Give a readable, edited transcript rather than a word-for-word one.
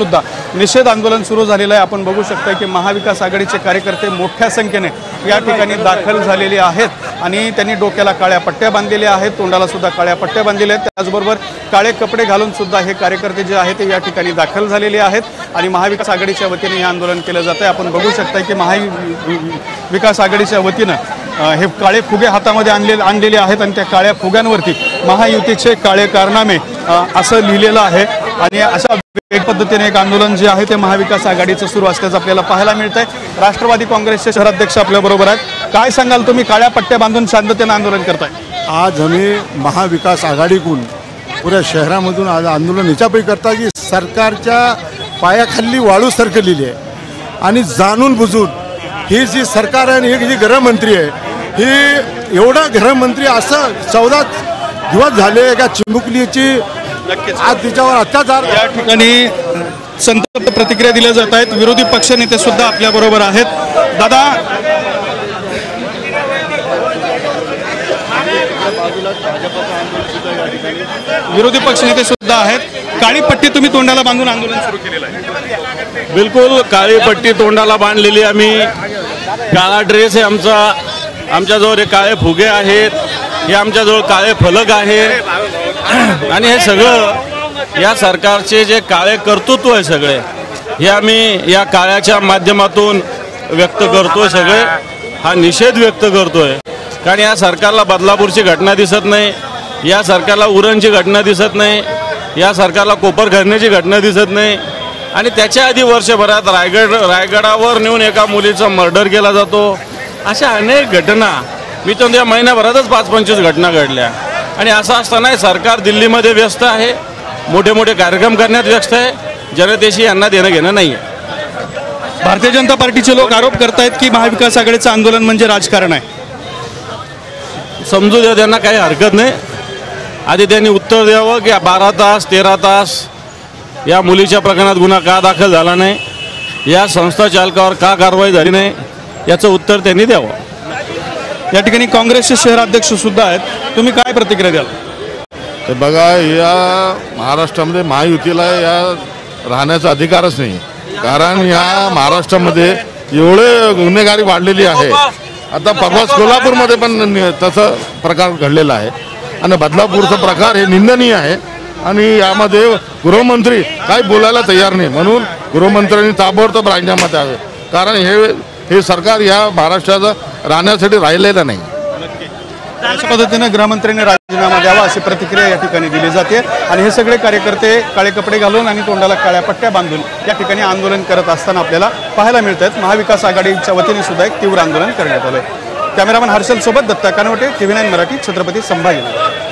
सुद्धा निषेध आंदोलन सुरू झालेलं आहे। आपण बघू शकता की महाविकास आघाडीचे कार्यकर्ते मोठ्या संख्येने या ठिकाणी दाखल झालेले आहेत आणि त्यांनी डोक्याला काळ्या पट्ट्या बांधलेल्या आहेत, तोंडाला सुद्धा काळ्या पट्ट्या बांधलेल्या आहेत। त्याचबरोबर काळे कपडे घालून सुद्धा हे कार्यकर्ते जे आहेत ते या ठिकाणी दाखल झालेले आहेत आणि महाविकास आघाडीच्या वतीने हे आंदोलन केलं जात आहे। आपण बघू शकता की महाविकास आघाडीच्या वतीनं हे काळे फुगे हातामध्ये आणलेले आहेत आणि त्या काळ्या फुग्यांवरती महायुतीचे काळे कारनामे असं लिहिलेलं आहे आणि अशा एक पद्धतीने एक आंदोलन जे आहे ते महाविकास आघाडीचं सुरू असल्याचं आपल्याला पाहायला मिळत आहे। राष्ट्रवादी काँग्रेसचे शहराध्यक्ष आपल्याबरोबर आहेत। काय सांगाल तुम्ही काळ्या पट्ट्या बांधून शांततेने आंदोलन करताय? आज आम्ही महाविकास आघाडीकडून पुऱ्या शहरामधून आज आंदोलन याच्यापैकी करता की सरकारच्या पायाखाली वाळू सरकलेली आहे आणि जाणून बुजून ही जी सरकार आहे आणि ही जी गृहमंत्री आहे ही एवढा गृहमंत्री असं 14 दिवस झाले एका चिमुकलीची आज तिच्यावर अत्याचार या ठिकाणी संतप्त प्रतिक्रिया दिल्या जात आहेत। विरोधी पक्षनेते सुद्धा आपल्या बरोबर आहेत। दादा, विरोधी पक्षनेते सुद्धा आहेत। काळी पट्टी तुम्ही तोंडाला बांधून आंदोलन सुरू केलेलं आहे? बिलकुल काळी पट्टी तोंडाला बांधलेली, आम्ही काळा ड्रेस आहे आमचा, आमच्याजवळ हे काळे फुगे आहेत, हे आमच्याजवळ काळे फलक आहे आणि हे सगळं या सरकारचे जे काळे कर्तृत्व आहे सगळे हे आम्ही या काळ्याच्या माध्यमातून व्यक्त करतोय। सगळे हा निषेध व्यक्त करतोय कारण या सरकारला बदलापूरची घटना दिसत नाही, या सरकारला उरणची घटना दिसत नाही, या सरकारला कोपरखरणेची घटना दिसत नाही आणि त्याच्या आधी वर्षभरात रायगडावर नेऊन एका मुलीचा मर्डर केला जातो। अशा अनेक घटना मी तर या महिन्याभरातच 25 घटना घडल्या आणि असं असताना सरकार दिल्लीमध्ये व्यस्त आहे, मोठे मोठे कार्यक्रम करण्यात व्यस्त आहे, जनतेशी यांना देणं घेणं नाही आहे। भारतीय जनता पार्टीचे लोक आरोप करतायत की महाविकास आघाडीचं आंदोलन म्हणजे राजकारण आहे। समजू द्या, त्यांना काही हरकत नाही। आधी त्यांनी उत्तर द्यावं की 12 तास 13 तास या मुलीच्या प्रकरणात गुन्हा का दाखल झाला नाही, या संस्था चालकावर का कारवाई झाली नाही, याचं उत्तर त्यांनी द्यावं। या ठिकाणी काँग्रेसचे शहराध्यक्ष सुद्धा आहेत, तुम्ही काय प्रतिक्रिया द्याल? तर बघा, या महाराष्ट्रामध्ये महायुतीला या राहण्याचा अधिकारच नाही, कारण या महाराष्ट्रामध्ये एवढे गुन्हेगारी वाढलेली आहे। आता परवाच कोल्हापूरमध्ये पण तसं प्रकार घडलेला आहे आणि बदलापूरचा प्रकार हे निंदनीय आहे आणि यामध्ये गृहमंत्री काही बोलायला तयार नाही, म्हणून गृहमंत्र्यांनी ताबडतोब राजीनामा द्यावे, कारण हे सरकार या महाराष्ट्राचं राहण्यासाठी राहिलेलं नाही। अशा पद्धतीने गृहमंत्र्यांनी राजीनामा द्यावा अशी प्रतिक्रिया या ठिकाणी दिली जाते आणि हे सगळे कार्यकर्ते काळे कपडे घालून आणि तोंडाला काळ्या पट्ट्या बांधून या ठिकाणी आंदोलन करत असताना आपल्याला पाहायला मिळत आहेत। महाविकास आघाडीच्या वतीने सुद्धा एक तीव्र आंदोलन करण्यात आलं आहे। कॅमेरामन हर्षल सोबत दत्ता कानवटे, TV9 मराठी, छत्रपती संभाजीनगर।